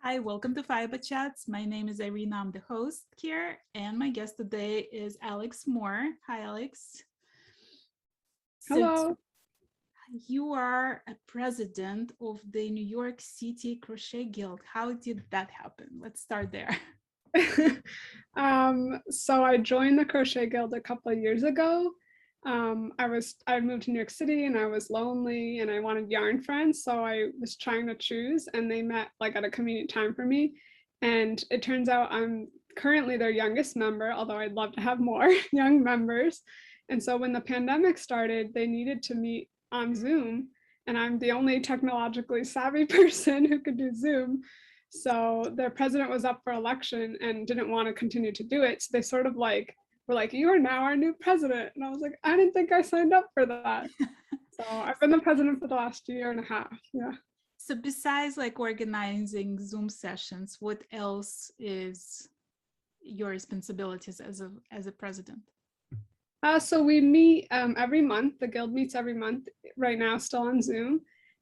Hi, welcome to Fiberchats. My name is Irina. I'm the host here, and my guest today is Alex Moore. Hi, Alex. So Hello. you are a president of the New York City Crochet Guild. How did that happen? Let's start there. So I joined the Crochet Guild a couple of years ago. I moved to New York City and I was lonely and I wanted yarn friends. So I was trying to choose and they met like at a convenient time for me. And it turns out I'm currently their youngest member, although I'd love to have more young members. And so when the pandemic started, they needed to meet on Zoom. And I'm the only technologically savvy person who could do Zoom. So their president was up for election and didn't want to continue to do it. So they sort of like were like, "You are now our new president." And I was like, "I didn't think I signed up for that." So I've been the president for the last year and a half. Yeah. So besides like organizing Zoom sessions, what else is your responsibilities as a president? So we meet every month. The guild meets every month right now, still on Zoom.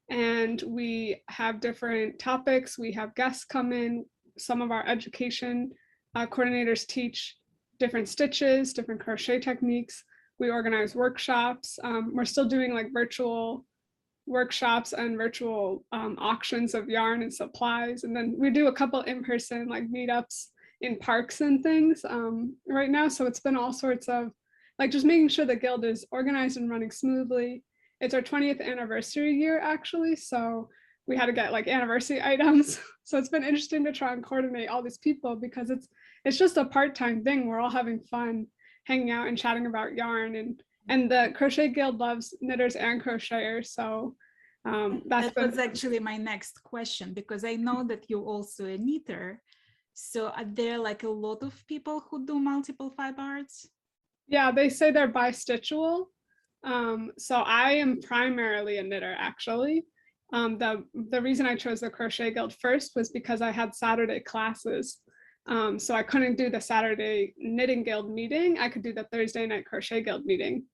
And we have different topics. We have guests come in. Some of our education coordinators teach different stitches, different crochet techniques. We organize workshops. We're still doing like virtual workshops and virtual auctions of yarn and supplies. And then we do a couple in-person like meetups in parks and things right now. So it's been all sorts of like just making sure the guild is organized and running smoothly. It's our 20th anniversary year actually. So we had to get like anniversary items. So it's been interesting to try and coordinate all these people because it's just a part-time thing. We're all having fun hanging out and chatting about yarn and the Crochet Guild loves knitters and crocheters. So that's That been was actually my next question because I know that you're also a knitter. So are there like a lot of people who do multiple fiber arts? yeah, they say they're bistitchual. So I am primarily a knitter actually. The reason I chose the Crochet Guild first was because I had Saturday classes. So I couldn't do the Saturday Knitting Guild meeting. I could do the Thursday night Crochet Guild meeting.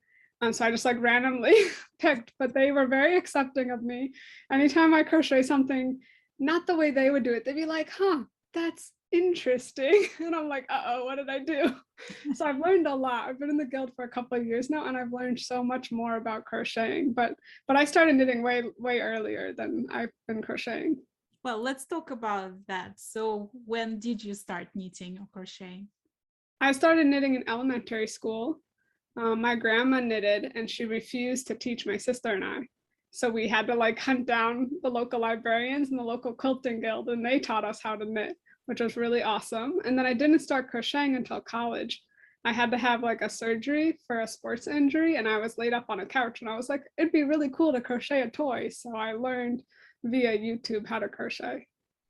So I just like randomly picked, but they were very accepting of me. Anytime I crochet something, not the way they would do it, they'd be like, "Huh, that's interesting." And I'm like, "Uh-oh, what did I do?" So I've learned a lot. I've been in the guild for a couple of years now, and I've learned so much more about crocheting. But I started knitting way earlier than I've been crocheting. Well, let's talk about that. So when did you start knitting or crocheting? I started knitting in elementary school. My grandma knitted, and she refused to teach my sister and I. So we had to like hunt down the local librarians and the local quilting guild, and they taught us how to knit, which was really awesome. And then I didn't start crocheting until college. I had to have like a surgery for a sports injury, and I was laid up on a couch, and I was like, it'd be really cool to crochet a toy. So I learned via YouTube how to crochet.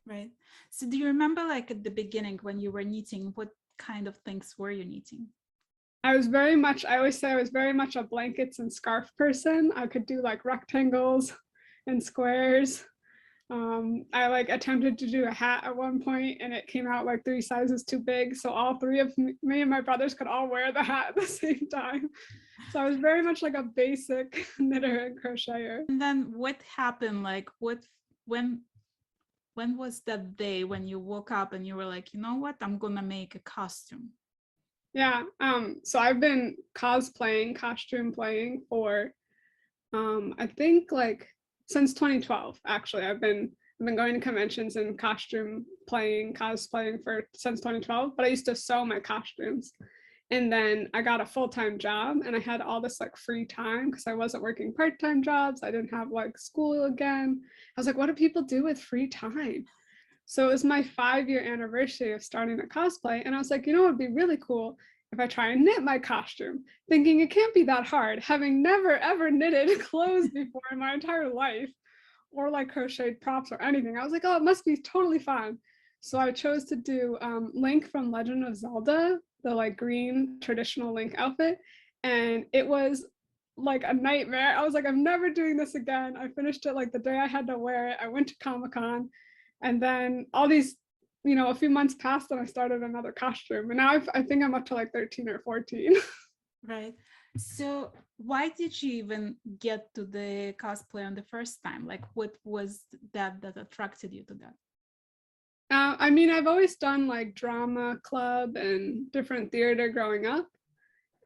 Right. So do you remember like at the beginning when you were knitting, what kind of things were you knitting? I always say I was very much a blankets and scarf person. I could do like rectangles and squares. I like attempted to do a hat at one point and it came out like 3 sizes too big. So all three of me and my brothers could all wear the hat at the same time. So I was very much like a basic knitter and crocheter. And then what happened? Like when when was that day when you woke up and you were like, you know what, I'm gonna make a costume? Yeah. So I've been cosplaying, costume playing for I think like since 2012 actually. I've been going to conventions and costume playing, cosplaying for since 2012, but I used to sew my costumes. And then I got a full-time job and I had all this like free time because I wasn't working part-time jobs. I didn't have like school again. I was like, what do people do with free time? So it was my 5 year anniversary of starting a cosplay. And I was like, you know, it'd be really cool if I try and knit my costume, thinking it can't be that hard, having never ever knitted clothes before in my entire life or like crocheted props or anything. I was like, oh, it must be totally fun. So I chose to do Link from Legend of Zelda, the like green traditional Link outfit. And it was like a nightmare. I was like, I'm never doing this again. I finished it like the day I had to wear it. I went to Comic-Con and then all these, a few months passed and I started another costume. And now I think I'm up to like 13 or 14. Right. So why did you even get to the cosplay on the first time? Like what was that attracted you to that? I mean, I've always done like drama club and different theater growing up.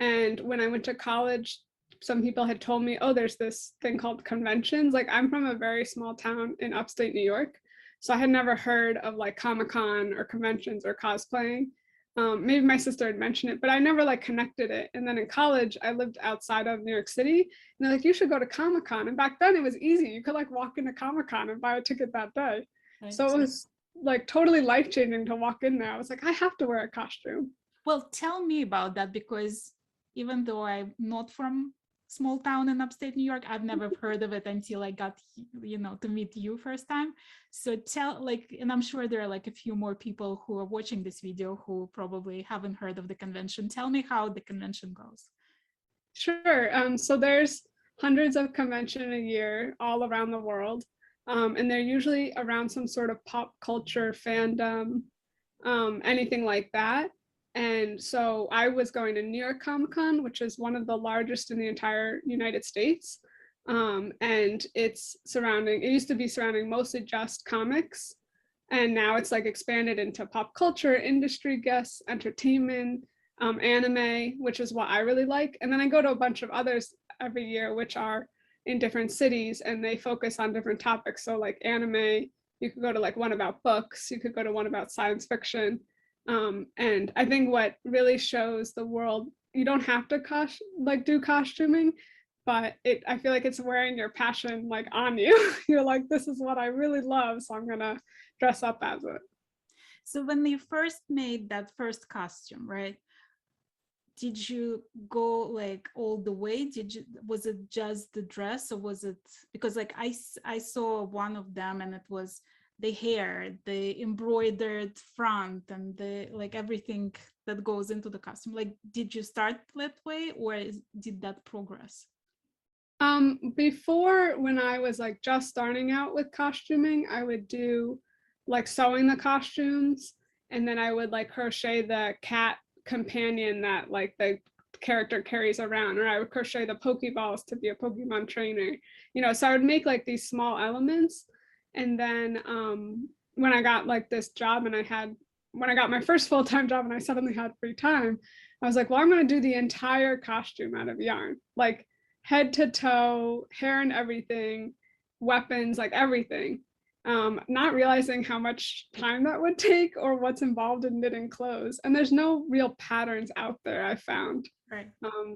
And when I went to college, some people had told me, oh, there's this thing called conventions. Like, I'm from a very small town in upstate New York. So I had never heard of like Comic-Con or conventions or cosplaying. Maybe my sister had mentioned it, but I never like connected it. And then in college, I lived outside of New York City. And they're like, you should go to Comic-Con. And back then it was easy. You could like walk into Comic-Con and buy a ticket that day. Right. So it was like totally life-changing to walk in there. I was like, I have to wear a costume. Well, tell me about that, because even though I'm not from small town in upstate New York, I've never heard of it until I got, to meet you first time. So tell, like, and I'm sure there are like a few more people who are watching this video who probably haven't heard of the convention. Tell me how the convention goes. Sure. So there's hundreds of conventions a year all around the world. And they're usually around some sort of pop culture fandom, anything like that. And so I was going to New York Comic Con, which is one of the largest in the entire United States. And it used to be surrounding mostly just comics. And now it's like expanded into pop culture, industry guests, entertainment, anime, which is what I really like. And then I go to a bunch of others every year, which are in different cities and they focus on different topics. So like anime, you could go to like one about books, you could go to one about science fiction. And I think what really shows the world, you don't have to do costuming, but I feel like it's wearing your passion like on you. You're like, this is what I really love, so I'm gonna dress up as it. So when you first made that first costume, right? Did you go like all the way? Was it just the dress, or was it, because like I saw one of them and it was the hair, the embroidered front, and the like everything that goes into the costume. Like, did you start that way, or did that progress? Before, when I was like just starting out with costuming, I would do like sewing the costumes, and then I would like crochet the cat companion that like the character carries around, or I would crochet the Pokeballs to be a Pokemon trainer, so I would make like these small elements. And then when I got like this job and when I got my first full-time job and I suddenly had free time, I was like, well, I'm going to do the entire costume out of yarn, like head to toe, hair and everything, weapons, like everything. Not realizing how much time that would take or what's involved in knitting clothes. And there's no real patterns out there, I found. Right.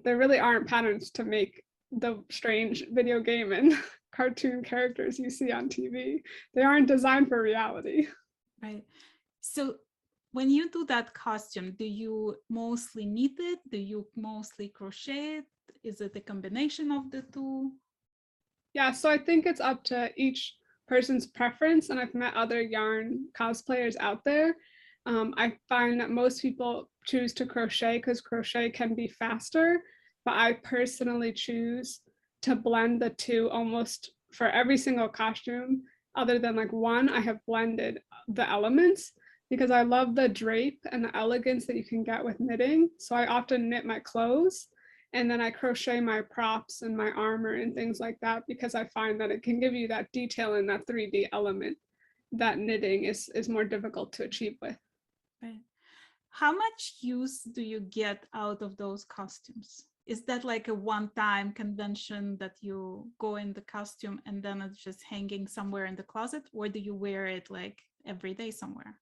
There really aren't patterns to make the strange video game and cartoon characters you see on TV. They aren't designed for reality. Right. So when you do that costume, do you mostly knit it? Do you mostly crochet it? Is it a combination of the two? Yeah, so I think it's up to each person's preference. And I've met other yarn cosplayers out there. I find that most people choose to crochet because crochet can be faster, but I personally choose to blend the two almost for every single costume. Other than like one, I have blended the elements because I love the drape and the elegance that you can get with knitting. So I often knit my clothes and then I crochet my props and my armor and things like that because I find that it can give you that detail and that 3D element that knitting is more difficult to achieve with. Right. How much use do you get out of those costumes? Is that like a one-time convention that you go in the costume and then it's just hanging somewhere in the closet, or do you wear it like every day somewhere?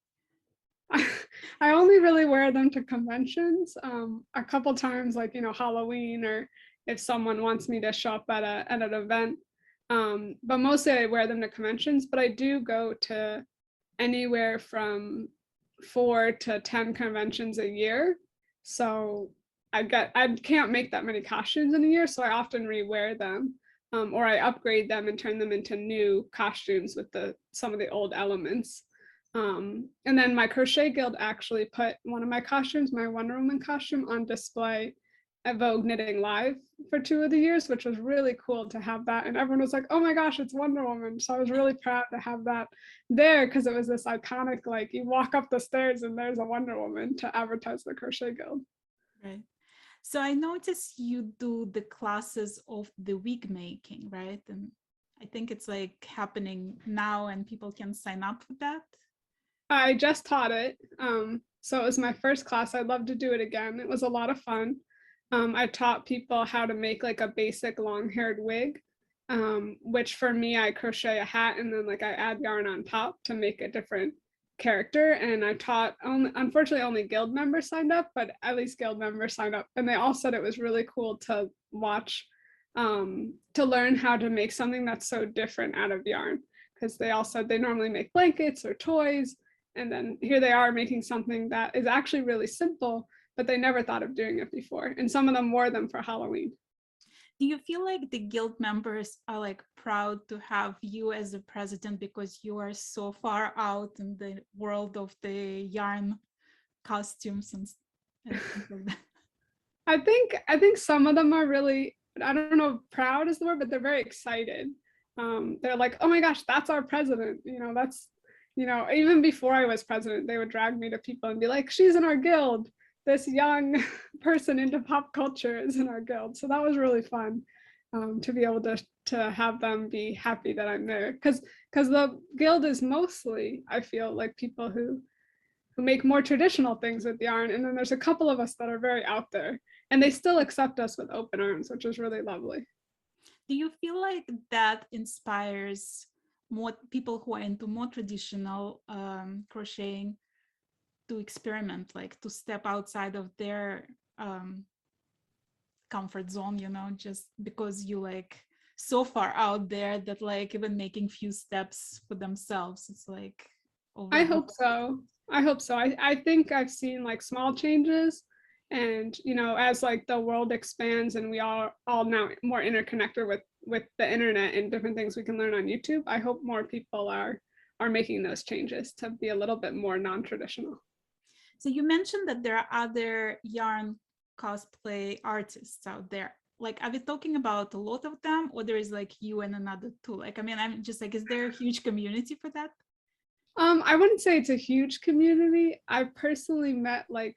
I only really wear them to conventions, a couple times, like Halloween, or if someone wants me to show up at an event. But mostly I wear them to conventions. But I do go to anywhere from 4 to 10 conventions a year. So I can't make that many costumes in a year, so I often rewear them, or I upgrade them and turn them into new costumes with some of the old elements. And then my crochet guild actually put one of my costumes, my Wonder Woman costume, on display at Vogue Knitting Live for 2 of the years, which was really cool to have that. And everyone was like, oh my gosh, it's Wonder Woman. So I was really proud to have that there because it was this iconic, like you walk up the stairs and there's a Wonder Woman to advertise the Crochet Guild. Right. So I noticed you do the classes of the wig making, right? And I think it's like happening now and people can sign up for that. I just taught it. So it was my first class. I'd love to do it again. It was a lot of fun. I taught people how to make like a basic long-haired wig, which for me, I crochet a hat and then like I add yarn on top to make a different character. And I taught only, unfortunately, only guild members signed up, but at least guild members signed up. And they all said it was really cool to watch, to learn how to make something that's so different out of yarn. Because they all said they normally make blankets or toys. And then here they are making something that is actually really simple, but they never thought of doing it before. And some of them wore them for Halloween. Do you feel like the guild members are like proud to have you as a president because you are so far out in the world of the yarn costumes and things like that? I think some of them are really, I don't know, proud is the word, but they're very excited. They're like, oh my gosh, that's our president. That's, even before I was president, they would drag me to people and be like, she's in our guild. This young person into pop culture is in our guild. So that was really fun, to be able to have them be happy that I'm there. Because the guild is mostly, I feel like, people who make more traditional things with yarn. And then there's a couple of us that are very out there. And they still accept us with open arms, which is really lovely. Do you feel like that inspires more people who are into more traditional crocheting to experiment, like to step outside of their comfort zone, just because you like so far out there that like even making few steps for themselves, it's like over. I hope so. I think I've seen like small changes, and as like the world expands and we all now more interconnected with the internet and different things we can learn on YouTube, I hope more people are making those changes to be a little bit more non-traditional. So you mentioned that there are other yarn cosplay artists out there. Like, are we talking about a lot of them, or there is like you and another two? Like, I mean, I'm just like, is there a huge community for that? I wouldn't say it's a huge community. I personally met like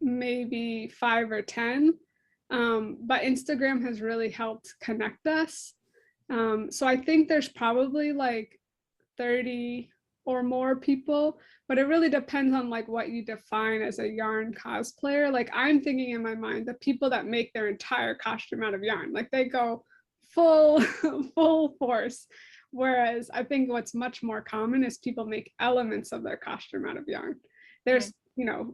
maybe 5 or 10, but Instagram has really helped connect us. So I think there's probably like 30 or more people, but it really depends on like what you define as a yarn cosplayer. Like I'm thinking in my mind, the people that make their entire costume out of yarn, like they go full full force. Whereas I think what's much more common is people make elements of their costume out of yarn. There's,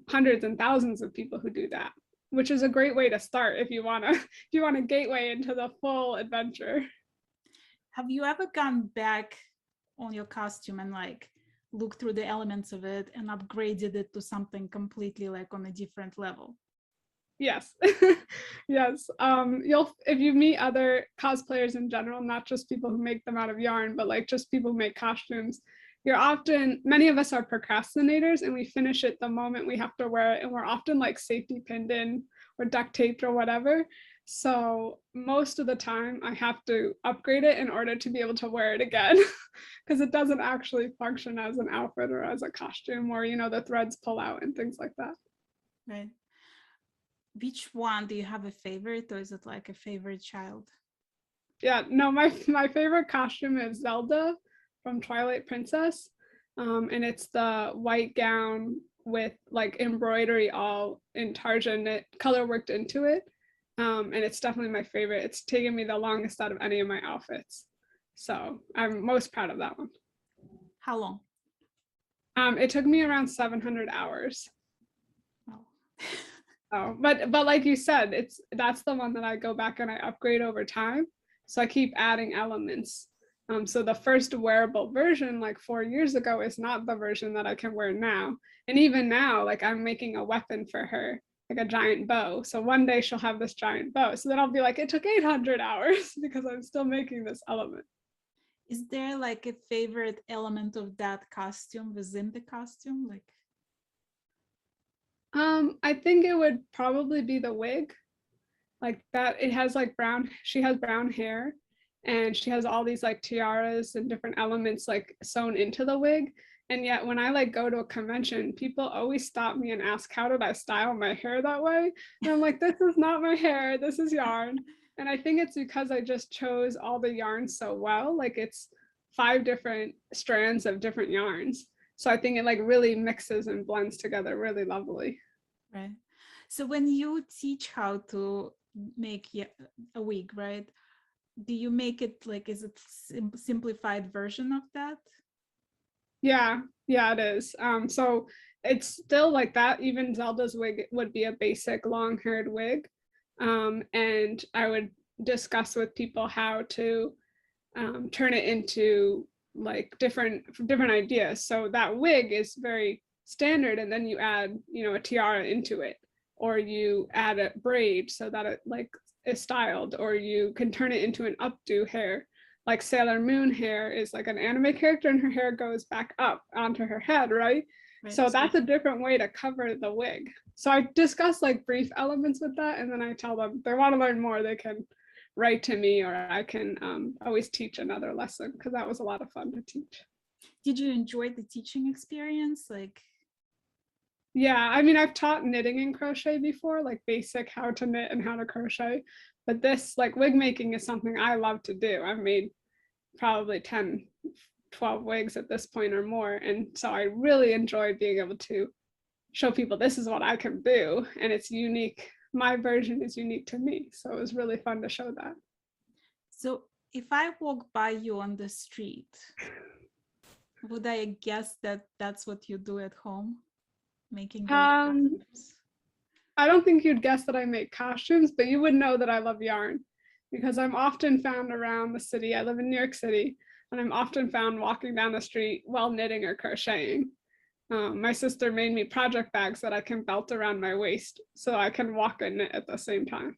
hundreds and thousands of people who do that, which is a great way to start if you want a gateway into the full adventure. Have you ever gone back on your costume and like looked through the elements of it and upgraded it to something completely like on a different level? Yes. Yes. If you meet other cosplayers in general, not just people who make them out of yarn, but like just people who make costumes, many of us are procrastinators and we finish it the moment we have to wear it. And we're often like safety pinned in or duct taped or whatever. So most of the time I have to upgrade it in order to be able to wear it again, because it doesn't actually function as an outfit or as a costume, or, the threads pull out and things like that. Right. Which one do you have a favorite, or is it like a favorite child? Yeah, no, my favorite costume is Zelda from Twilight Princess. And it's the white gown with like embroidery all in Tarja knit color worked into it. And it's definitely my favorite. It's taken me the longest out of any of my outfits. So I'm most proud of that one. How long? It took me around 700 hours. Oh. Oh, but like you said, that's the one that I go back and I upgrade over time. So I keep adding elements. So the first wearable version, like 4 years ago, is not the version that I can wear now. And even now, like I'm making a weapon for her, like a giant bow. So one day she'll have this giant bow. So then I'll be like, it took 800 hours because I'm still making this element. Is there like a favorite element of that costume within the costume? Like, I think it would probably be the wig. Like that, it has like she has brown hair, and she has all these like tiaras and different elements like sewn into the wig. And yet when I like go to a convention, people always stop me and ask, how did I style my hair that way? And I'm like, this is not my hair, this is yarn. And I think it's because I just chose all the yarns so well. Like it's 5 different strands of different yarns. So I think it like really mixes and blends together really lovely. Right. So when you teach how to make a wig, right? Do you make it like, is it simplified version of that? Yeah, yeah, it is. So it's still like that. Even Zelda's wig would be a basic long-haired wig. And I would discuss with people how to turn it into like different ideas. So that wig is very standard, and then you add, you know, a tiara into it, or you add a braid so that it like is styled, or you can turn it into an updo hair. Like Sailor Moon hair is like an anime character, and her hair goes back up onto her head, right? Right. So that's a different way to cover the wig. So I discuss like brief elements with that, and then I tell them if they want to learn more, they can write to me, or I can always teach another lesson, because that was a lot of fun to teach. Did you enjoy the teaching experience? Like, Yeah, I mean, I've taught knitting and crochet before, like basic how to knit and how to crochet, but this like wig making is something I love to do. I've made probably 10, 12 wigs at this point or more, and so I really enjoy being able to show people this is what I can do, and it's unique. My version is unique to me, so it was really fun to show that. so if I walk by you on the street, would I guess that that's what you do at home, making the Um, costumes? I don't think you'd guess that I make costumes, but you would know that I love yarn, because I'm often found around the city. I live in New York City, and I'm often found walking down the street while knitting or crocheting. My sister made me project bags that I can belt around my waist so I can walk and knit at the same time.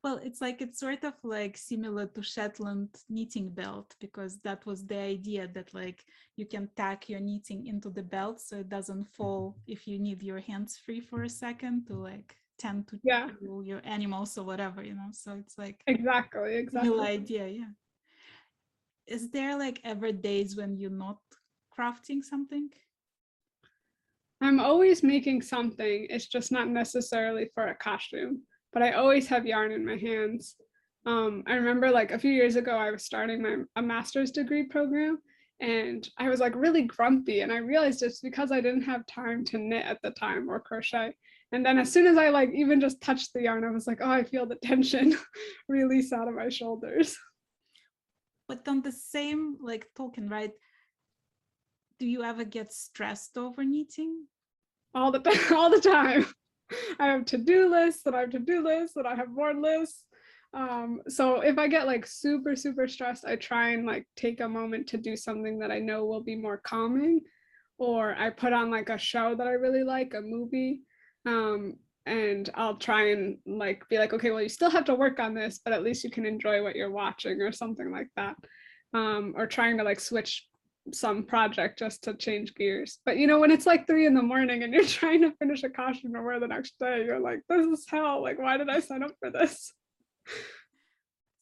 Well, it's sort of like similar to Shetland knitting belt, because that was the idea that like you can tack your knitting into the belt so it doesn't fall if you need your hands free for a second to like tend to Yeah, your animals or whatever, you know. So it's like exactly, similar exactly. idea, yeah. Is there like ever days when you're not crafting something? I'm always making something. It's just not necessarily for a costume, but I always have yarn in my hands. I remember like a few years ago, I was starting a master's degree program, and I was like really grumpy, and I realized it's because I didn't have time to knit at the time or crochet. And then as soon as I like even just touched the yarn, I was like, oh, I feel the tension release out of my shoulders. But on the same like token, right? Do you ever get stressed over knitting? All the time, all the time. I have to-do lists, and I have to-do lists, and I have more lists. So if I get like super, super stressed, I try and like take a moment to do something that I know will be more calming, or I put on like a show that I really like, a movie. And I'll try and like be like, okay, well, you still have to work on this, but at least you can enjoy what you're watching, or something like that. Or trying to like switch some project just to change gears. But you know, when it's like 3 a.m. and you're trying to finish a costume to wear the next day, you're like, this is hell. Like, why did I sign up for this?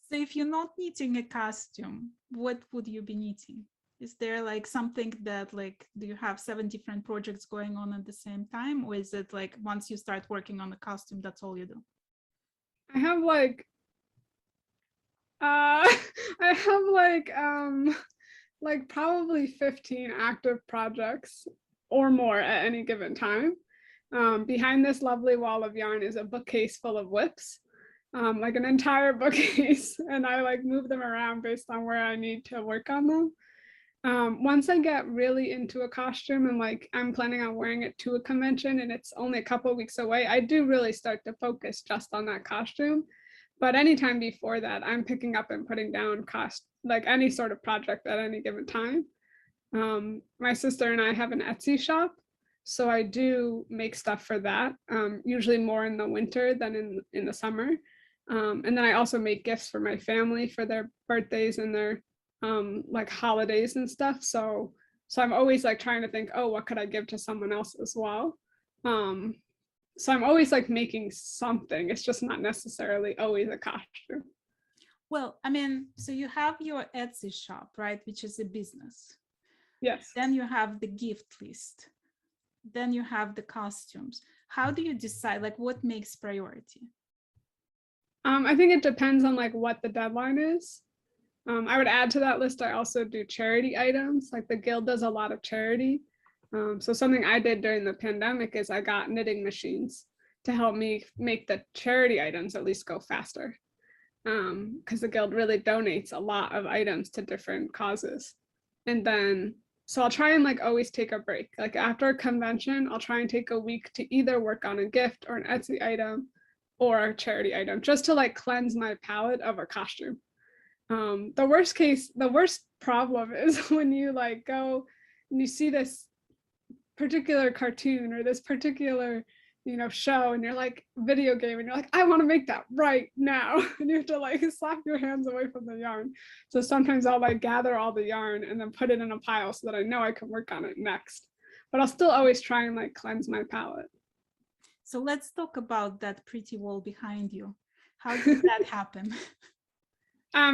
So if you're not knitting a costume, what would you be knitting? Is there like something that like, do you have 7 different projects going on at the same time? Or is it like once you start working on the costume, that's all you do? I have I have like probably 15 active projects or more at any given time. Behind this lovely wall of yarn is a bookcase full of whips, like an entire bookcase, and I like move them around based on where I need to work on them. Once I get really into a costume and like I'm planning on wearing it to a convention and it's only a couple of weeks away, I do really start to focus just on that costume. But anytime before that, I'm picking up and putting down like any sort of project at any given time. My sister and I have an Etsy shop, so I do make stuff for that, usually more in the winter than in the summer. And then I also make gifts for my family for their birthdays and their like holidays and stuff. So I'm always like trying to think, oh, what could I give to someone else as well? So I'm always like making something. It's just not necessarily always a costume. Well, I mean, so you have your Etsy shop, right? Which is a business. Yes. Then you have the gift list. Then you have the costumes. How do you decide, like, what makes priority? I think it depends on like what the deadline is. I would add to that list, I also do charity items. Like the Guild does a lot of charity. So something I did during the pandemic is I got knitting machines to help me make the charity items at least go faster. Because the guild really donates a lot of items to different causes. And then, so I'll try and like always take a break. Like after a convention, I'll try and take a week to either work on a gift or an Etsy item or a charity item, just to like cleanse my palette of a costume. The worst problem is when you like go and you see this particular cartoon or this particular show, and you're like video game, and you're like, I want to make that right now. And you have to like slap your hands away from the yarn. So sometimes I'll like gather all the yarn and then put it in a pile so that I know I can work on it next. But I'll still always try and like cleanse my palette. So let's talk about that pretty wall behind you. How did that happen?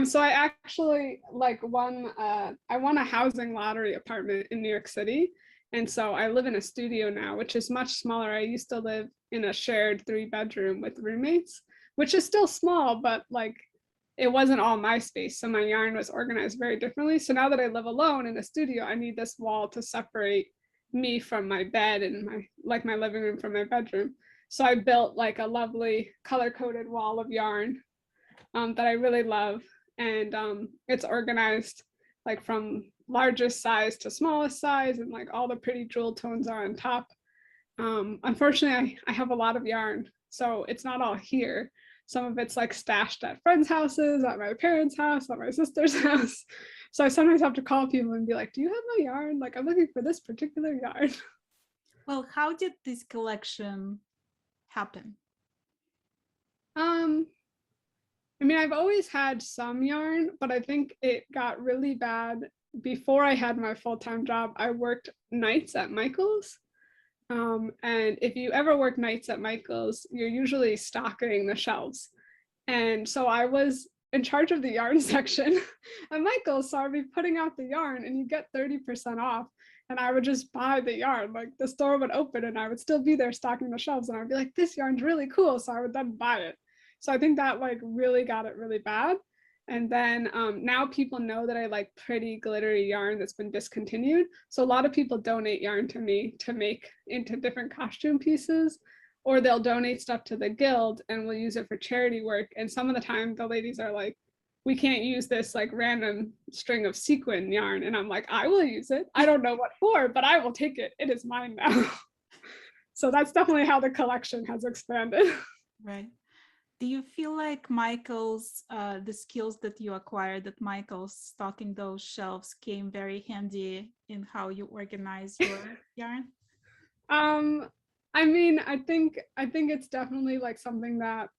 So I actually like I won a housing lottery apartment in New York City. And so I live in a studio now, which is much smaller. I used to live in a shared 3-bedroom with roommates, which is still small, but like it wasn't all my space. So my yarn was organized very differently. So now that I live alone in the studio, I need this wall to separate me from my bed and my living room from my bedroom. So I built like a lovely color-coded wall of yarn that I really love. And it's organized like from largest size to smallest size, and like all the pretty jewel tones are on top. Unfortunately, I have a lot of yarn, so it's not all here. Some of it's like stashed at friends' houses, at my parents' house, at my sister's house. So I sometimes have to call people and be like, do you have my yarn? Like, I'm looking for this particular yarn. Well, how did this collection happen? I mean, I've always had some yarn, but I think it got really bad before I had my full-time job. I worked nights at Michael's. And if you ever work nights at Michael's, you're usually stocking the shelves. And so I was in charge of the yarn section at Michael's. So I'd be putting out the yarn and you get 30% off. And I would just buy the yarn. Like the store would open and I would still be there stocking the shelves. And I'd be like, this yarn's really cool. So I would then buy it. So I think that like really got it really bad. And then now people know that I like pretty glittery yarn that's been discontinued. So a lot of people donate yarn to me to make into different costume pieces, or they'll donate stuff to the guild and we'll use it for charity work. And some of the time the ladies are like, we can't use this like random string of sequin yarn. And I'm like, I will use it. I don't know what for, but I will take it. It is mine now. So that's definitely how the collection has expanded. Right. Do you feel like Michael's, the skills that you acquired at Michael's stocking those shelves came very handy in how you organize your yarn? I mean, I think it's definitely like something that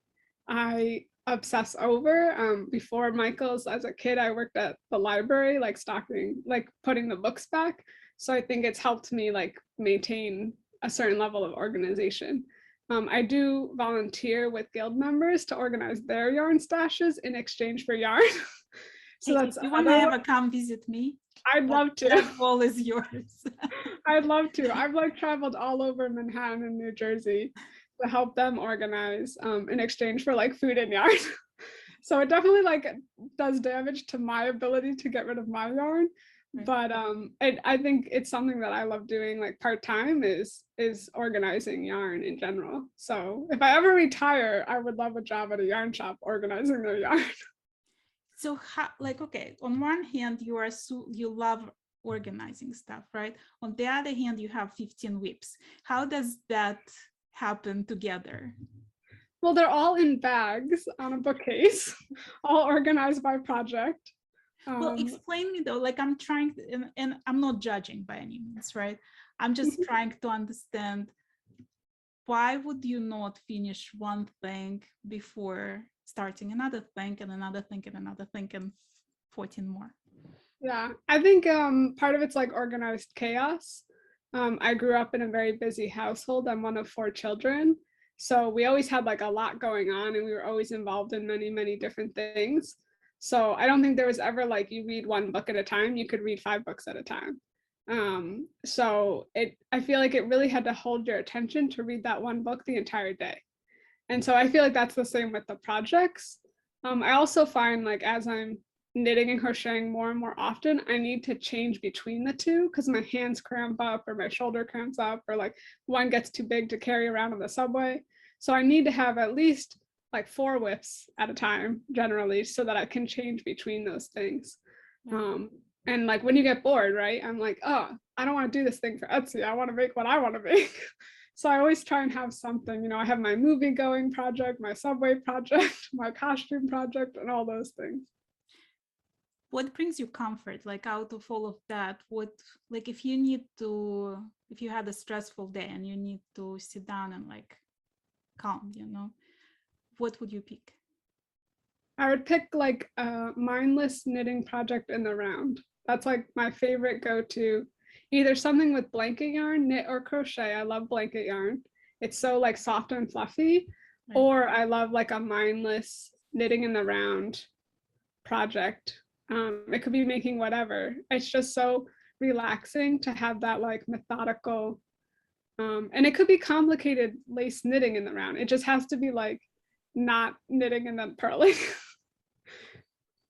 I obsess over. Before Michael's, as a kid, I worked at the library, like stocking, like putting the books back. So I think it's helped me like maintain a certain level of organization. I do volunteer with guild members to organize their yarn stashes in exchange for yarn. So Hey, that's if you want to ever come visit me, I'd love to. That wall is yours. I'd love to. I've like traveled all over Manhattan and New Jersey to help them organize in exchange for like food and yarn. So it definitely like does damage to my ability to get rid of my yarn. Right. But I think it's something that I love doing like part-time is organizing yarn in general. So if I ever retire, I would love a job at a yarn shop organizing their yarn. So how, like, okay, on one hand, you love organizing stuff, right? On the other hand, you have 15 whips. How does that happen together? Well, they're all in bags on a bookcase, all organized by project. Well, explain me though, like I'm trying to, and I'm not judging by any means, right? I'm just trying to understand, why would you not finish one thing before starting another thing and another thing and another thing and 14 more? Yeah, I think part of it's like organized chaos. I grew up in a very busy household. I'm one of 4 children. So we always had like a lot going on and we were always involved in many, many different things. So I don't think there was ever like you read one book at a time. You could read 5 books at a time. So I feel like it really had to hold your attention to read that one book the entire day. And so I feel like that's the same with the projects. I also find like as I'm knitting and crocheting more and more often, I need to change between the two because my hands cramp up or my shoulder cramps up or like one gets too big to carry around on the subway. So I need to have at least like 4 whips at a time generally so that I can change between those things. And like when you get bored, right? I'm like, oh, I don't want to do this thing for Etsy. I want to make what I want to make. So I always try and have something, you know, I have my movie going project, my subway project, my costume project, and all those things. What brings you comfort, like out of all of that? What, like if you had a stressful day and you need to sit down and like calm, you know, what would you pick? I would pick like a mindless knitting project in the round. That's like my favorite go-to. Either something with blanket yarn, knit or crochet. I love blanket yarn. It's so like soft and fluffy. Right. Or I love like a mindless knitting in the round project. It could be making whatever. It's just so relaxing to have that like methodical, and it could be complicated lace knitting in the round. It just has to be like not knitting and then purling.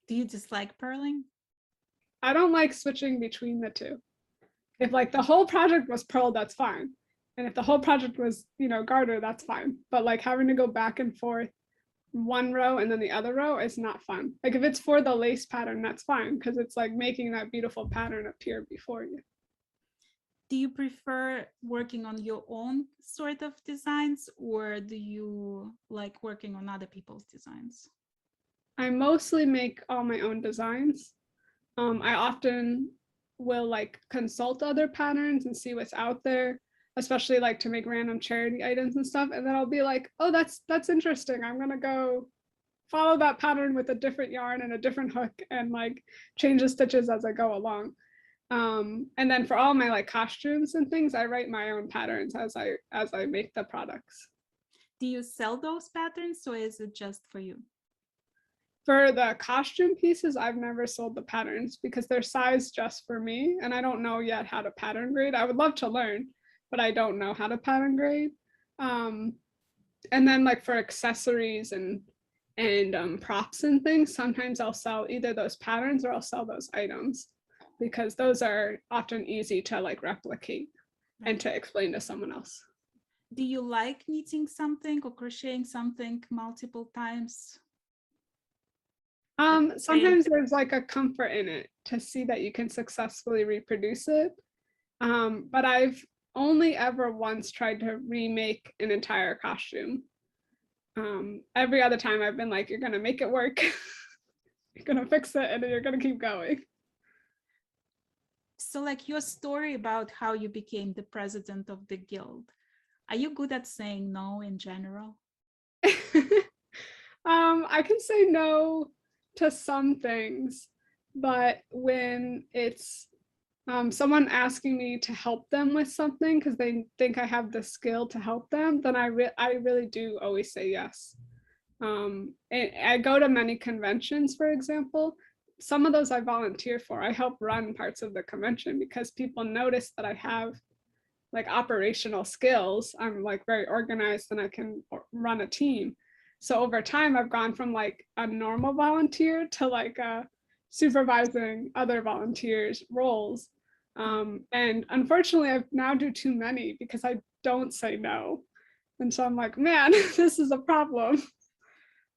Do you dislike purling? I don't like switching between the two. If like the whole project was purled, that's fine. And if the whole project was, you know, garter, that's fine. But like having to go back and forth one row and then the other row is not fun. Like if it's for the lace pattern, that's fine because it's like making that beautiful pattern appear before you. Do you prefer working on your own sort of designs, or do you like working on other people's designs? I mostly make all my own designs. I often will like consult other patterns and see what's out there, especially like to make random charity items and stuff. And then I'll be like, oh, that's interesting. I'm gonna go follow that pattern with a different yarn and a different hook and like change the stitches as I go along. And then for all my like costumes and things, I write my own patterns as I make the products. Do you sell those patterns, or is it just for you? For the costume pieces, I've never sold the patterns because they're sized just for me, and I don't know yet how to pattern grade. I would love to learn, but I don't know how to pattern grade. And then like for accessories and props and things, sometimes I'll sell either those patterns or I'll sell those items because those are often easy to like replicate and to explain to someone else. Do you like knitting something or crocheting something multiple times? Sometimes there's like a comfort in it to see that you can successfully reproduce it. But I've only ever once tried to remake an entire costume. Every other time I've been like, you're gonna make it work. You're gonna fix it and then you're gonna keep going. So like your story about how you became the president of the guild, are you good at saying no in general? I can say no to some things, but when it's someone asking me to help them with something because they think I have the skill to help them, then I really do always say yes. And I go to many conventions, for example. Some of those I volunteer for. I help run parts of the convention because people notice that I have like operational skills. I'm like very organized and I can run a team. So over time, I've gone from like a normal volunteer to like supervising other volunteers roles. And unfortunately, I now do too many because I don't say no. And so I'm like, man, this is a problem.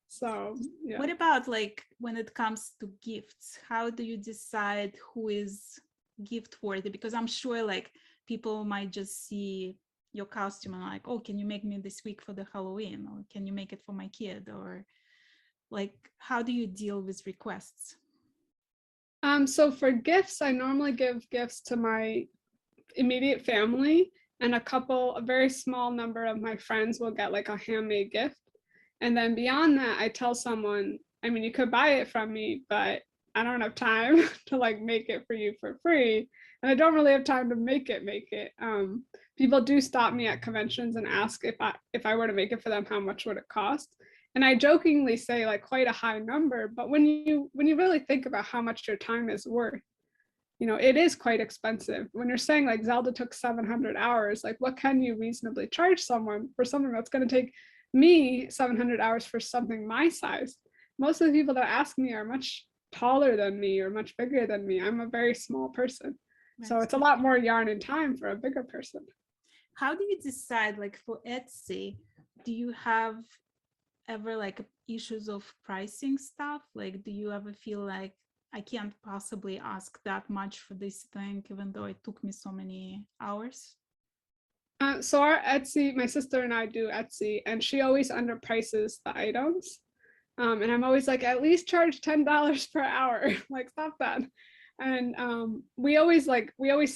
So, yeah. What about like when it comes to gifts? How do you decide who is gift worthy? Because I'm sure like people might just see your costume and like, oh, can you make me this week for the Halloween? Or can you make it for my kid? Or like, how do you deal with requests? So for gifts, I normally give gifts to my immediate family, and a very small number of my friends will get like a handmade gift. And then beyond that, I tell someone, I mean, you could buy it from me, but I don't have time to like make it for you for free. And I don't really have time to make it. People do stop me at conventions and ask if I were to make it for them, how much would it cost? And I jokingly say like quite a high number, but when you really think about how much your time is worth, you know, it is quite expensive. When you're saying like Zelda took 700 hours, like what can you reasonably charge someone for something that's going to take me 700 hours for something my size? Most of the people that ask me are much taller than me or much bigger than me. I'm a very small person. So Right. it's a lot more yarn and time for a bigger person. How do you decide, like for Etsy, do you have ever like issues of pricing stuff? Like, do you ever feel like I can't possibly ask that much for this thing, even though it took me so many hours? So our Etsy, my sister and I do Etsy, and she always underprices the items. And I'm always like, at least charge $10 per hour. Like, stop that. And we always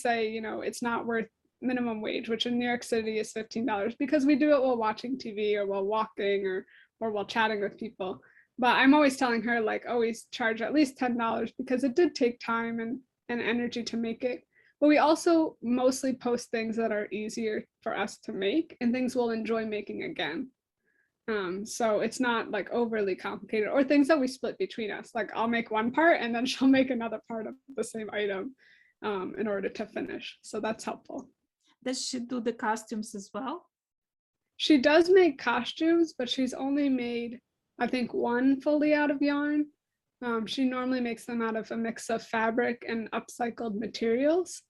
say, you know, it's not worth minimum wage, which in New York City is $15, because we do it while watching TV or while walking or while chatting with people. But I'm always telling her, like, always charge at least $10, because it did take time and energy to make it. But we also mostly post things that are easier for us to make and things we'll enjoy making again. So it's not like overly complicated, or things that we split between us. Like, I'll make one part and then she'll make another part of the same item in order to finish. So that's helpful. Does she do the costumes as well? She does make costumes, but she's only made, I think, one fully out of yarn. She normally makes them out of a mix of fabric and upcycled materials.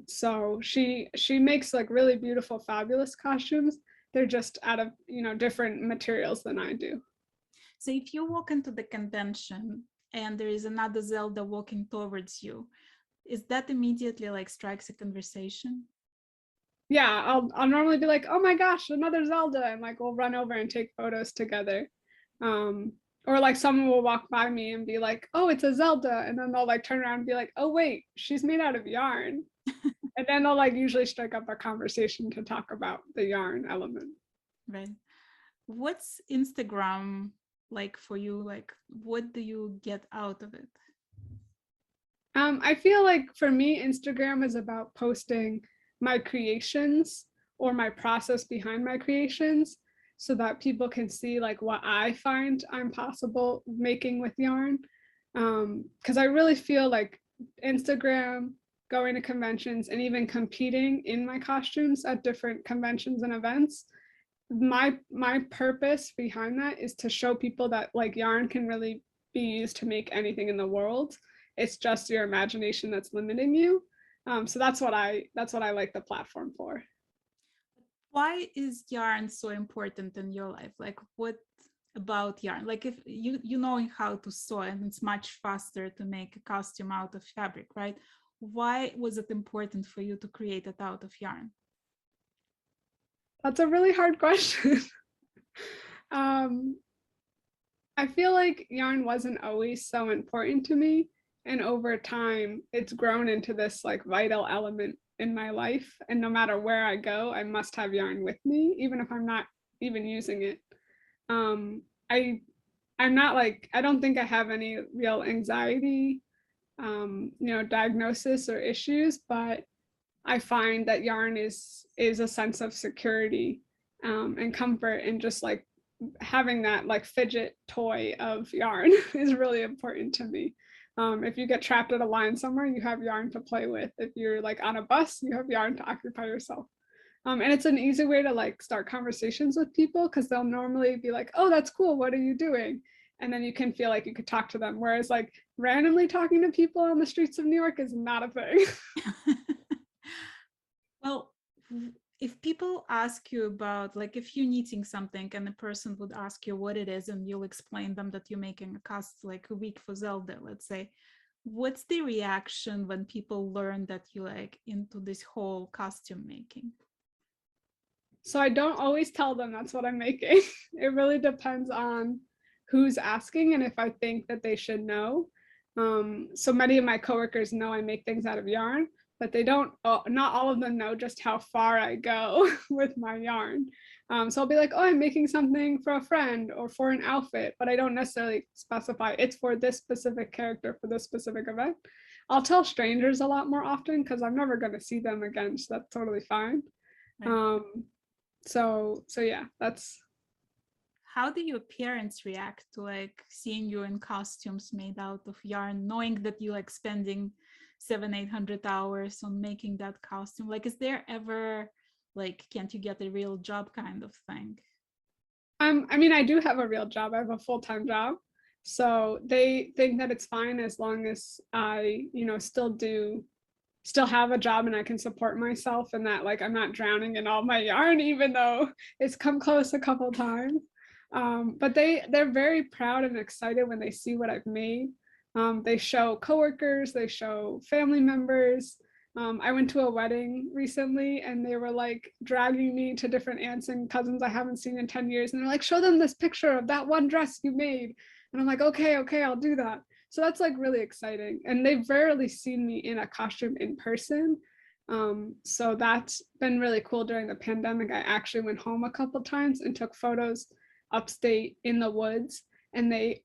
So she makes like really beautiful, fabulous costumes. They're just out of, you know, different materials than I do. So if you walk into the convention and there is another Zelda walking towards you, is that immediately like strikes a conversation? Yeah, I'll normally be like, oh my gosh, another Zelda, and like we'll run over and take photos together. Or like someone will walk by me and be like, oh, it's a Zelda, and then they'll like turn around and be like, oh wait, she's made out of yarn. And then they'll like usually strike up a conversation to talk about the yarn element. Right. What's Instagram like for you? Like, what do you get out of it? I feel like for me, Instagram is about posting my creations or my process behind my creations, so that people can see like what I find I'm possible making with yarn. Because I really feel like Instagram, going to conventions, and even competing in my costumes at different conventions and events, my purpose behind that is to show people that like yarn can really be used to make anything in the world. It's just your imagination that's limiting you. So that's what I like the platform for. Why is yarn so important in your life? Like, what about yarn? Like, if you knowing how to sew, and it's much faster to make a costume out of fabric, right? Why was it important for you to create it out of yarn? That's a really hard question. um, I feel like yarn wasn't always so important to me. And over time, it's grown into this like vital element in my life. And no matter where I go, I must have yarn with me, even if I'm not even using it. Um, I I'm not like, I don't think I have any real anxiety, you know, diagnosis or issues, but I find that yarn is a sense of security and comfort, and just like having that like fidget toy of yarn is really important to me. If you get trapped at a line somewhere, you have yarn to play with. If you're like on a bus, you have yarn to occupy yourself. And it's an easy way to like start conversations with people, because they'll normally be like, oh, that's cool, what are you doing? And then you can feel like you could talk to them. Whereas like randomly talking to people on the streets of New York is not a thing. Well, if people ask you about, like, if you're knitting something and the person would ask you what it is, and you'll explain them that you're making a cast, like a week for Zelda, let's say, what's the reaction when people learn that you like into this whole costume making? So I don't always tell them that's what I'm making. It really depends on who's asking and if I think that they should know. So many of my coworkers know I make things out of yarn, but they don't, not all of them know just how far I go with my yarn. So I'll be like, oh, I'm making something for a friend or for an outfit, but I don't necessarily specify it's for this specific character for this specific event. I'll tell strangers a lot more often because I'm never going to see them again, so that's totally fine. Right. So yeah, that's. How do your parents react to like seeing you in costumes made out of yarn, knowing that you like spending 700-800 hours on making that costume? Like, is there ever like, can't you get a real job kind of thing? I mean, I do have a real job. I have a full-time job. So they think that it's fine as long as I, still have a job and I can support myself, and that like I'm not drowning in all my yarn, even though it's come close a couple times. But they're very proud and excited when they see what I've made. They show coworkers, they show family members. I went to a wedding recently and they were like dragging me to different aunts and cousins I haven't seen in 10 years. And they're like, show them this picture of that one dress you made. And I'm like, okay, I'll do that. So that's like really exciting. And they've rarely seen me in a costume in person. So that's been really cool during the pandemic. I actually went home a couple times and took photos upstate in the woods. And they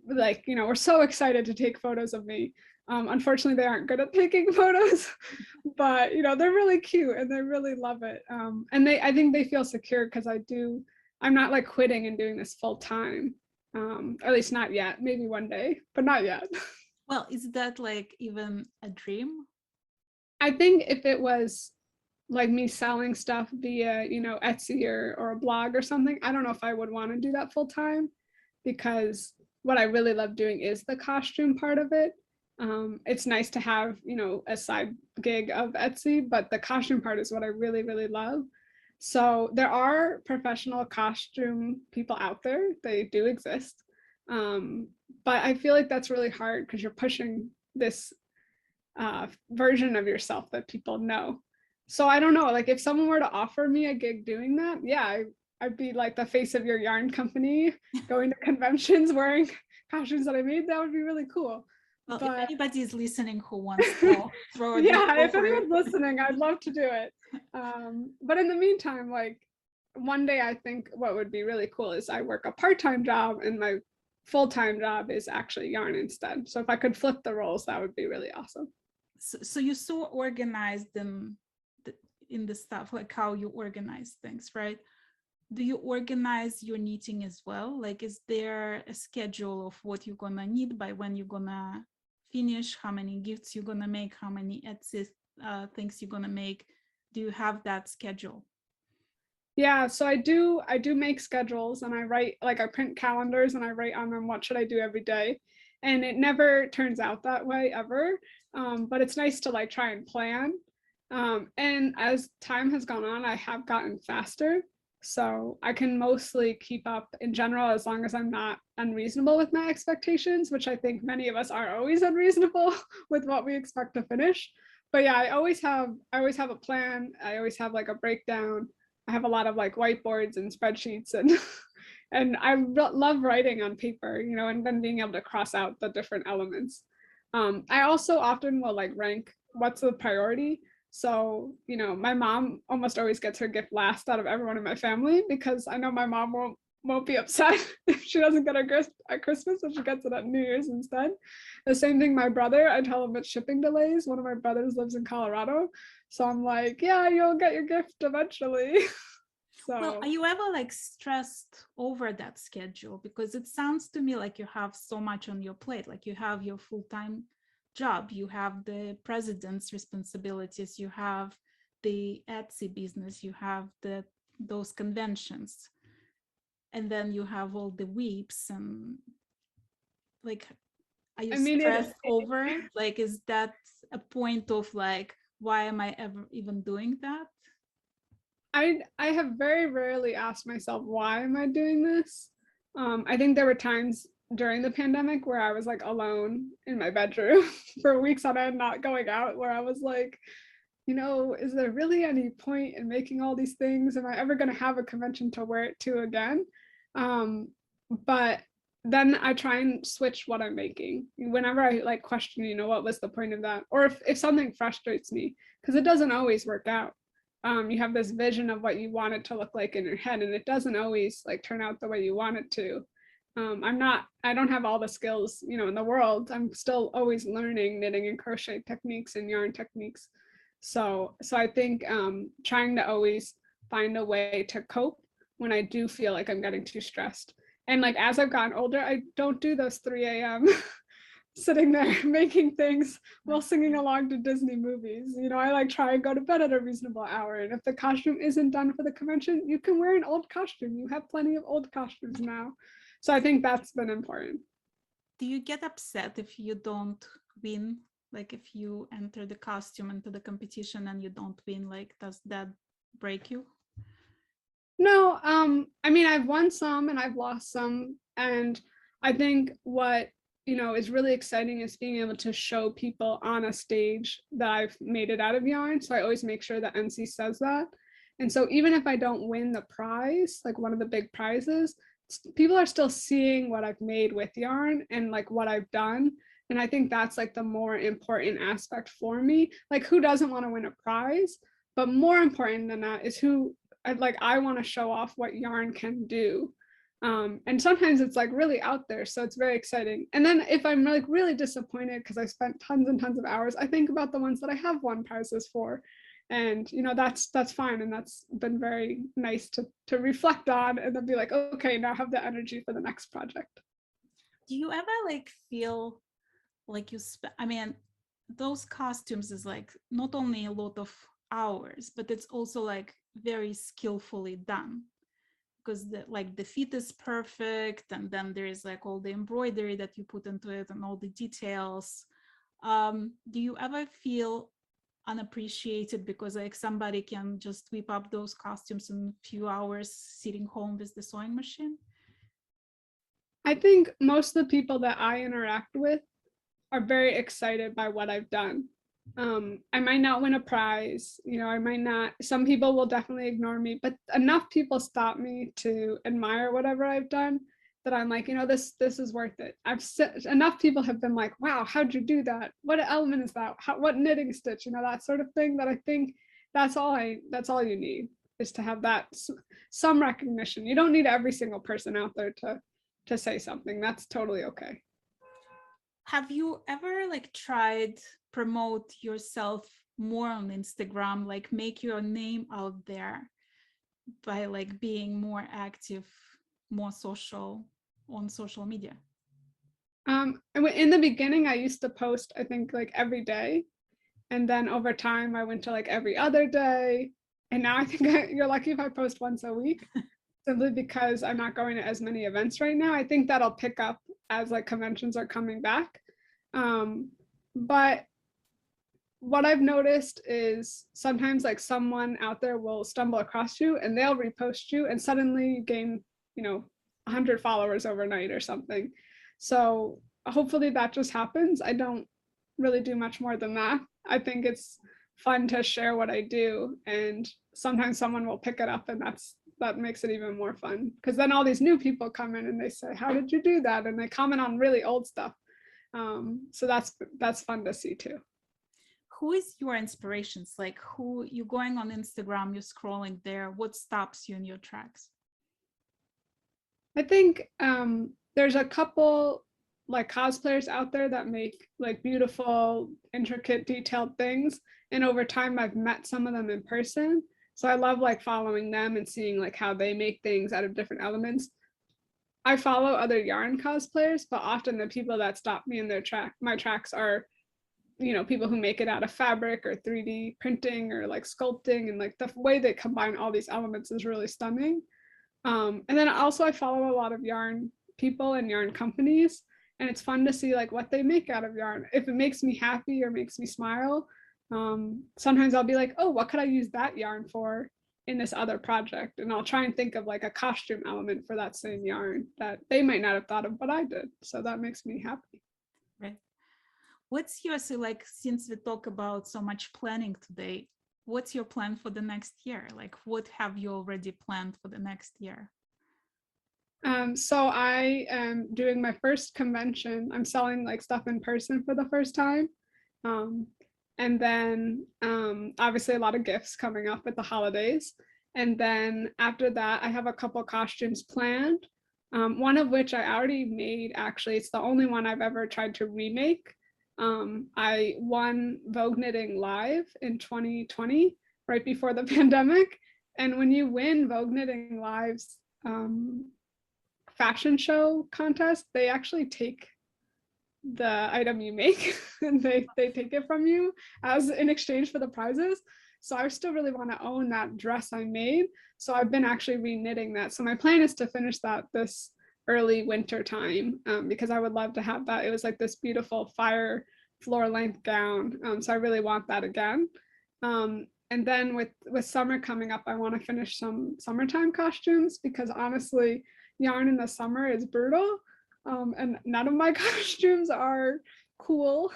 were so excited to take photos of me. Unfortunately, they aren't good at taking photos, but they're really cute and they really love it. And I think they feel secure because I'm not like quitting and doing this full time. At least not yet, maybe one day, but not yet. Well, is that like even a dream? I think if it was like me selling stuff via, Etsy or a blog or something, I don't know if I would want to do that full time, because what I really love doing is the costume part of it. It's nice to have, a side gig of Etsy, but the costume part is what I really, really love. So there are professional costume people out there. They do exist. But I feel like that's really hard because you're pushing this version of yourself that people know. So I don't know, like if someone were to offer me a gig doing that, yeah, I'd be like the face of your yarn company, going to conventions wearing costumes that I made. That would be really cool. Well, But if anybody is listening who wants to throw yeah, if anyone's listening, I'd love to do it. But in the meantime, like one day I think what would be really cool is I work a part-time job and my full-time job is actually yarn instead. So if I could flip the roles, that would be really awesome. So you're so organized in the stuff, like how you organize things, right? Do you organize your knitting as well? Like, is there a schedule of what you're gonna knit by when you're gonna finish, how many gifts you're gonna make, how many Etsy things you're gonna make? Do you have that schedule? Yeah, so I do make schedules and I write, like I print calendars and I write on them what should I do every day. And it never turns out that way ever. But it's nice to like try and plan. And as time has gone on, I have gotten faster. So I can mostly keep up in general as long as I'm not unreasonable with my expectations, which I think many of us are always unreasonable with what we expect to finish. But yeah, I always have a plan. I always have like a breakdown. I have a lot of like whiteboards and spreadsheets and and I love writing on paper, and then being able to cross out the different elements. I also often will like rank what's the priority. So, my mom almost always gets her gift last out of everyone in my family because I know my mom won't be upset if she doesn't get her gift at Christmas, and she gets it at New Year's instead. The same thing, my brother, I tell him it's shipping delays. One of my brothers lives in Colorado. So I'm like, yeah, you'll get your gift eventually. Well, are you ever like stressed over that schedule? Because it sounds to me like you have so much on your plate, like you have your full-time job, you have the president's responsibilities, you have the Etsy business, you have those conventions, and then you have all the weeps and like, are you stressed over it? Like, is that a point of like, why am I ever even doing that? I have very rarely asked myself, why am I doing this? I think there were times during the pandemic where I was like alone in my bedroom for weeks on end, not going out, where I was like, is there really any point in making all these things? Am I ever going to have a convention to wear it to again? But then I try and switch what I'm making. Whenever I like question, what was the point of that? Or if something frustrates me, because it doesn't always work out. You have this vision of what you want it to look like in your head, and it doesn't always like turn out the way you want it to. I don't have all the skills, in the world. I'm still always learning knitting and crochet techniques and yarn techniques. So I think trying to always find a way to cope when I do feel like I'm getting too stressed. And like as I've gotten older, I don't do those 3 a.m. sitting there making things while singing along to Disney movies. I like try and go to bed at a reasonable hour. And if the costume isn't done for the convention, you can wear an old costume. You have plenty of old costumes now. So I think that's been important. Do you get upset if you don't win? Like if you enter the costume into the competition and you don't win, like does that break you? No, I mean, I've won some and I've lost some. And I think what, is really exciting is being able to show people on a stage that I've made it out of yarn. So I always make sure that MC says that. And so even if I don't win the prize, like one of the big prizes, people are still seeing what I've made with yarn and like what I've done. And I think that's like the more important aspect for me. Like, who doesn't want to win a prize? But more important than that is I want to show off what yarn can do. And sometimes it's like really out there, so it's very exciting. And then if I'm like really disappointed because I spent tons and tons of hours, I think about the ones that I have won prizes for, and that's fine, and that's been very nice to reflect on, and then be like, okay, now I have the energy for the next project. Do you ever like feel like I mean, those costumes is like not only a lot of hours, but it's also like very skillfully done, because the fit is perfect, and then there is like all the embroidery that you put into it and all the details. Do you ever feel unappreciated because like somebody can just whip up those costumes in a few hours sitting home with the sewing machine? I think most of the people that I interact with are very excited by what I've done. I might not win a prize, I might not, some people will definitely ignore me, but enough people stop me to admire whatever I've done that I'm like, this is worth it. Enough people have been like, wow, how'd you do that? What element is that? What knitting stitch, that sort of thing, that I think that's all you need, is to have that some recognition. You don't need every single person out there to say something. That's totally okay. Have you ever like tried promote yourself more on Instagram, like make your name out there by like being more active, more social on social media? In the beginning, I used to post, I think, like every day. And then over time, I went to like every other day. And now I think you're lucky if I post once a week, simply because I'm not going to as many events right now. I think that'll pick up as like conventions are coming back. But what I've noticed is sometimes like someone out there will stumble across you and they'll repost you, and suddenly you gain, 100 followers overnight or something. So hopefully that just happens. I don't really do much more than that. I think it's fun to share what I do, and sometimes someone will pick it up, and that makes it even more fun, because then all these new people come in and they say, how did you do that? And they comment on really old stuff. So that's fun to see too. Who is your inspirations? Like who you going on Instagram, you're scrolling there, what stops you in your tracks? I think there's a couple like cosplayers out there that make like beautiful, intricate, detailed things. And over time, I've met some of them in person. So I love like following them and seeing like how they make things out of different elements. I follow other yarn cosplayers, but often the people that stop me in my tracks are, people who make it out of fabric or 3D printing or like sculpting, and like the way they combine all these elements is really stunning. And then also I follow a lot of yarn people and yarn companies, and it's fun to see like what they make out of yarn. If it makes me happy or makes me smile, sometimes I'll be like, oh, what could I use that yarn for in this other project? And I'll try and think of like a costume element for that same yarn that they might not have thought of, but I did. So that makes me happy. Right. What's your, so like, since we talk about so much planning today, what's your plan for the next year? Like, what have you already planned for the next year? So I am doing my first convention. I'm selling like stuff in person for the first time. Um, and then obviously a lot of gifts coming up with the holidays. And then after that, I have a couple costumes planned. One of which I already made, actually. It's the only one I've ever tried to remake. I won Vogue Knitting Live in 2020, right before the pandemic. And when you win Vogue Knitting Live's fashion show contest, they actually take the item you make and they take it from you as in exchange for the prizes. So I still really want to own that dress I made. So I've been actually reknitting that. So my plan is to finish that this early winter time, because I would love to have that. It was like this beautiful fire floor length gown. So I really want that again. And then with summer coming up, I want to finish some summertime costumes, because honestly, yarn in the summer is brutal. And none of my costumes are cool,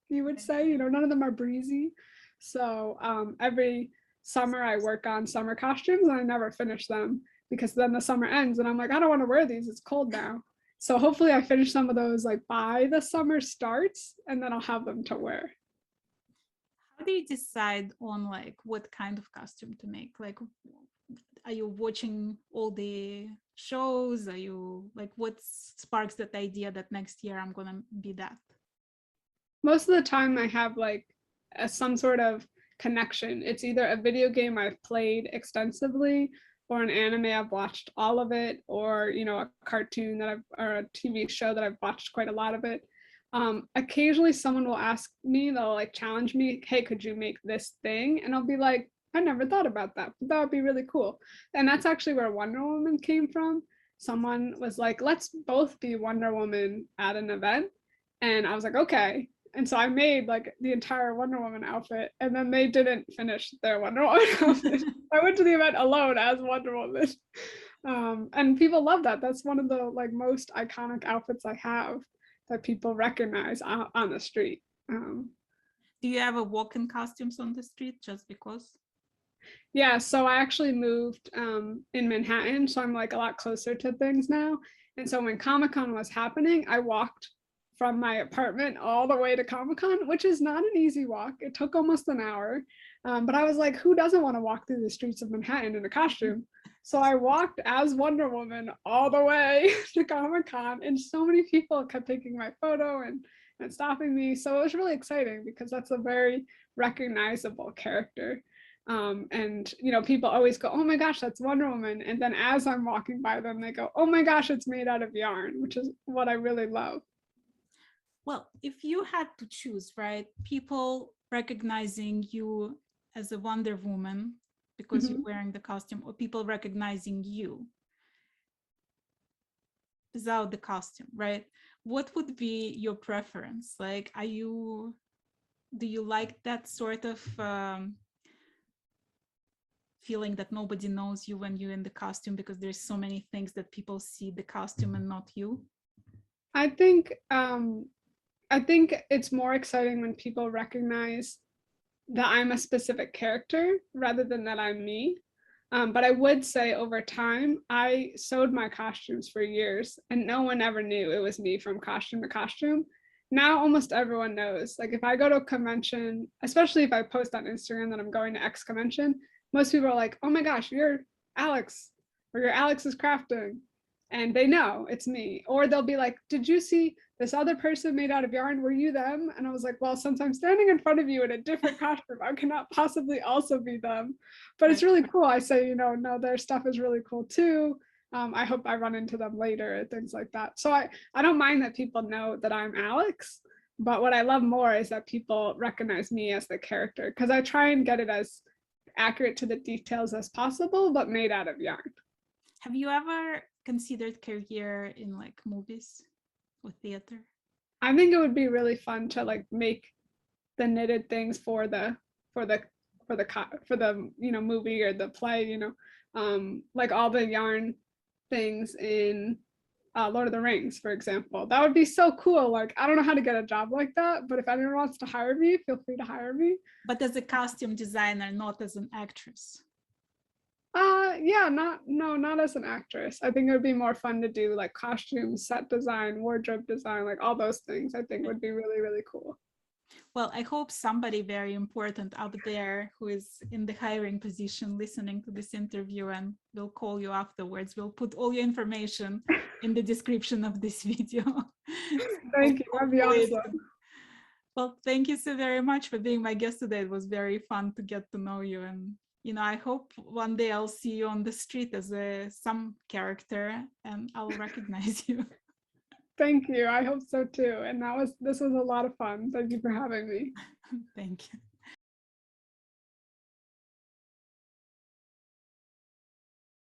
you would say, none of them are breezy. So every summer I work on summer costumes and I never finish them, because then the summer ends and I'm like, I don't want to wear these, it's cold now. So hopefully I finish some of those like by the summer starts, and then I'll have them to wear. How do you decide on like what kind of costume to make? Like, are you watching all the shows? Are you like, what sparks that idea that next year I'm gonna be that? Most of the time I have like some sort of connection. It's either a video game I've played extensively, or an anime I've watched all of it, or a cartoon or a TV show that I've watched quite a lot of it. Occasionally someone will ask me, they'll like challenge me, hey, could you make this thing? And I'll be like, I never thought about that, but that would be really cool. And that's actually where Wonder Woman came from. Someone was like, let's both be Wonder Woman at an event. And I was like, okay. And so I made like the entire Wonder Woman outfit, and then they didn't finish their Wonder Woman outfit. I went to the event alone as Wonder Woman. And people love that. That's one of the like most iconic outfits I have that people recognize on the street. Do you ever walk in costumes on the street just because? Yeah, so I actually moved in Manhattan, so I'm like a lot closer to things now. And so when Comic-Con was happening, I walked from my apartment all the way to Comic-Con, which is not an easy walk. It took almost an hour. But I was like, who doesn't want to walk through the streets of Manhattan in a costume? So I walked as Wonder Woman all the way to Comic-Con, and so many people kept taking my photo and stopping me. So it was really exciting, because that's a very recognizable character. And people always go, oh my gosh, that's Wonder Woman. And then as I'm walking by them, they go, oh my gosh, it's made out of yarn, which is what I really love. Well, if you had to choose, right, people recognizing you as a Wonder Woman because you're wearing the costume, or people recognizing you without the costume, right? What would be your preference? Like, do you like that sort of feeling that nobody knows you when you're in the costume, because there's so many things that people see the costume and not you? I think it's more exciting when people recognize that I'm a specific character rather than that I'm me. But I would say over time, I sewed my costumes for years and no one ever knew it was me from costume to costume. Now almost everyone knows. Like if I go to a convention, especially if I post on Instagram that I'm going to X convention, most people are like, oh my gosh, you're Alex, or you're Alex's crafting. And they know it's me. Or they'll be like, did you see this other person made out of yarn? Were you them? And I was like, well, since I'm standing in front of you in a different costume, I cannot possibly also be them. But it's really cool. I say, no, their stuff is really cool too. I hope I run into them later and things like that. So I don't mind that people know that I'm Alex. But what I love more is that people recognize me as the character, because I try and get it as accurate to the details as possible, but made out of yarn. Have you ever considered career in like movies or theater? I think it would be really fun to like make the knitted things for the movie or the play, like all the yarn things in Lord of the Rings, for example. That would be so cool. Like, I don't know how to get a job like that, but if anyone wants to hire me, feel free to hire me. But as a costume designer, not as an actress. Yeah, not as an actress. I think it would be more fun to do like costumes, set design, wardrobe design, like all those things. I think would be really, really cool. Well, I hope somebody very important out there who is in the hiring position listening to this interview and will call you afterwards. We'll put all your information in the description of this video. Thank you. That'd be awesome. Well, thank you so very much for being my guest today. It was very fun to get to know you, and I hope one day I'll see you on the street as some character and I'll recognize you. Thank you. I hope so too. And this was a lot of fun. Thank you for having me. Thank you.